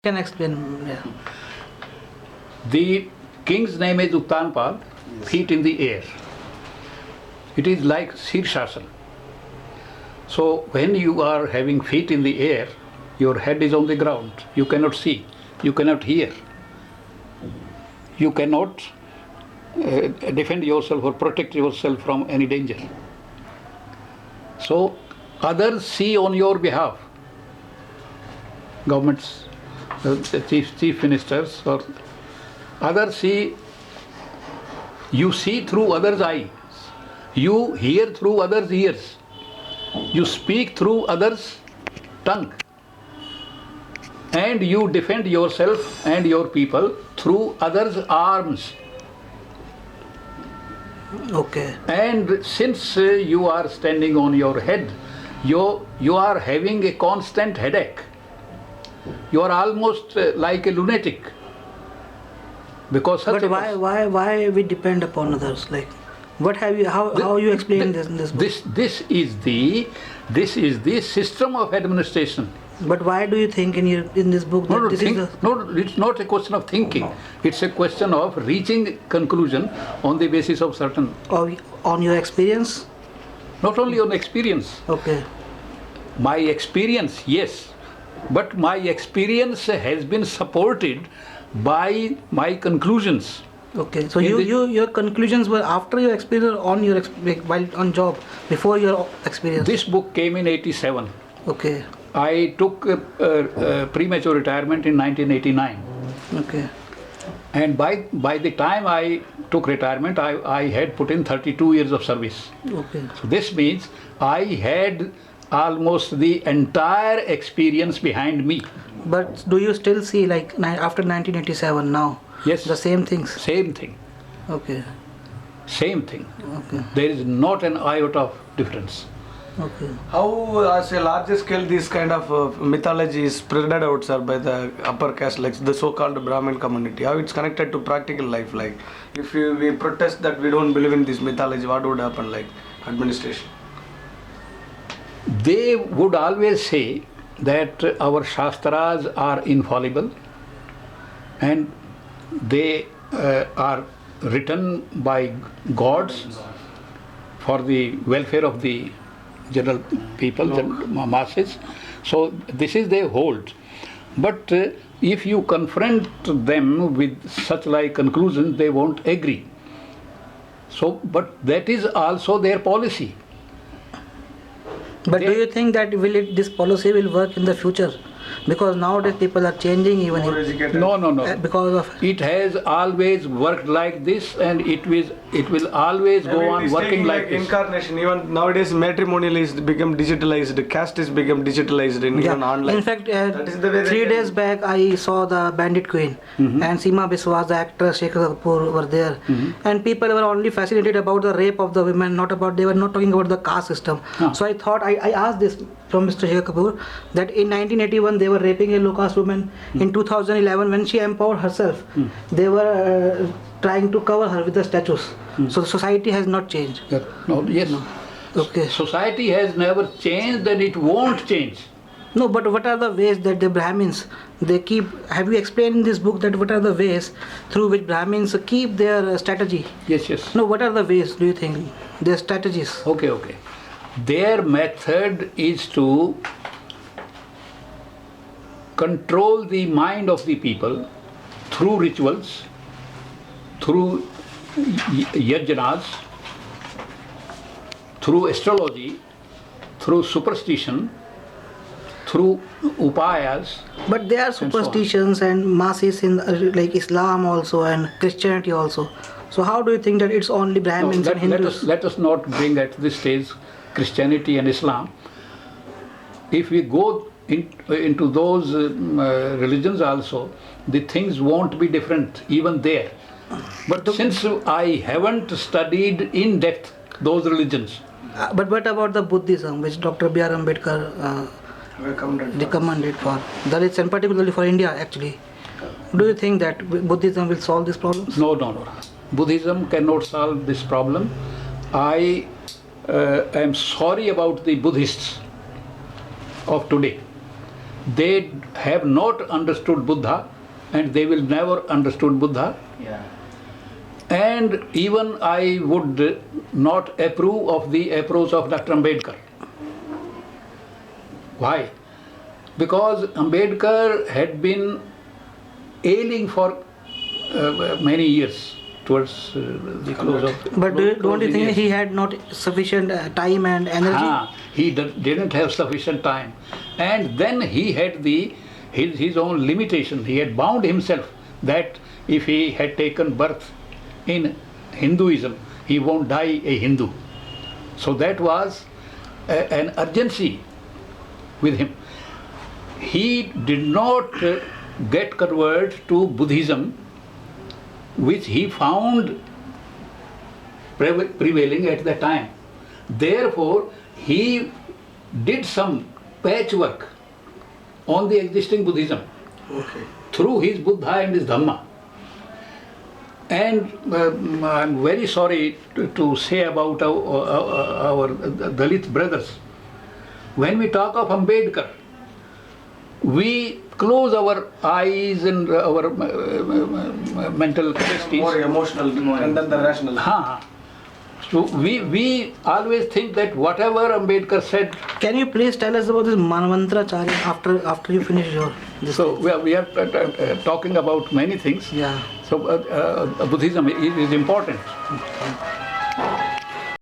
Can explain. Yeah. The king's name is Uttanpal, feet in the air. It is like Sirshasan. So when you are having feet in the air, your head is on the ground. You cannot see, you cannot hear, you cannot defend yourself or protect yourself from any danger. So others see on your behalf, governments, the chief ministers, or others see. You see through others' eyes, you hear through others' ears, you speak through others' tongue, and you defend yourself and your people through others' arms. Okay. And since you are standing on your head, you are having a constant headache. You are almost like a lunatic. Because such But why we depend upon others? Like, what have you? How you explain this in this book? This is the system of administration. But why do you think in this book that this is the It's not a question of thinking. It's a question of reaching conclusion on the basis of certain. on your experience? Not only on experience. Okay. My experience, yes, but my experience has been supported by my conclusions. Okay. So your conclusions were after your experience or on your while on job before your experience. This book came in '87. Okay. I took premature retirement in 1989. Okay. And by the time I took retirement, I had put in 32 years of service. Okay. So this means I had almost the entire experience behind me. But do you still see like after 1987 now? Yes. The same things. Same thing. Okay. Same thing. Okay. There is not an iota of difference. Okay. How, as a larger scale, this kind of mythology is spread out, sir, by the upper caste, like the so-called Brahmin community? How it's connected to practical life? Like, if we protest that we don't believe in this mythology, what would happen, like administration? They would always say that our Shastras are infallible and they are written by gods for the welfare of the general people, masses. So this is their hold. But if you confront them with such like conclusions, they won't agree. So, but that is also their policy. But do you think that this policy will work in the future? Because nowadays people are changing even. More educated? No. Because of It has always worked like this, and it will always go on working like this. Incarnation. Even nowadays, matrimonial is become digitalized. Caste is become digitalized in even online. In fact, That is the way 3 days back I saw the Bandit Queen and Seema Biswas, the actress, Shekhar Kapoor were there, and people were only fascinated about the rape of the women, they were not talking about the caste system. So I thought I asked this from Mr. Shekhar Kapoor that in 1981 they were raping a low caste woman. In 2011 when she empowered herself, they were trying to cover her with the statues. So the society has not changed. Yes. Okay. Society has never changed and it won't change. No, but what are the ways that the Brahmins have you explained in this book that what are the ways through which Brahmins keep their strategy? Yes. No, what are the ways do you think? Their strategies? Okay. Their method is to control the mind of the people through rituals, through yajnas, through astrology, through superstition, through upayas. But there are superstitions and masses in like Islam also and Christianity also. So how do you think that it's only Brahmins and Hindus? Let us not bring at this stage Christianity and Islam. If we go into those religions also, the things won't be different even there. But since I haven't studied in depth those religions. But what about the Buddhism, which Dr. B.R. Ambedkar recommended for Dalits and particularly for India actually? Do you think that Buddhism will solve these problems? No. Buddhism cannot solve this problem. I am sorry about the Buddhists of today. they have not understood Buddha and they will never understood Buddha. Yeah. And even I would not approve of the approach of Dr. Ambedkar. Why? Because Ambedkar had been ailing for many years towards the close of. But don't you think years. he had not sufficient time and energy? He didn't have sufficient time, and then he had his own limitation. He had bound himself that if he had taken birth in Hinduism, he won't die a Hindu. So that was an urgency with him. He did not get converted to Buddhism, which he found prevailing at that time. Therefore, he did some patchwork on the existing Buddhism through his Buddha and his Dhamma. And I'm very sorry to say about our Dalit brothers. When we talk of Ambedkar, we close our eyes and our mental capacities. More emotional and then the rational. So we always think that whatever Ambedkar said. Can you please tell us about this Manvantracharya after you finish your this? So we are talking about many things. Yeah. So Buddhism is important.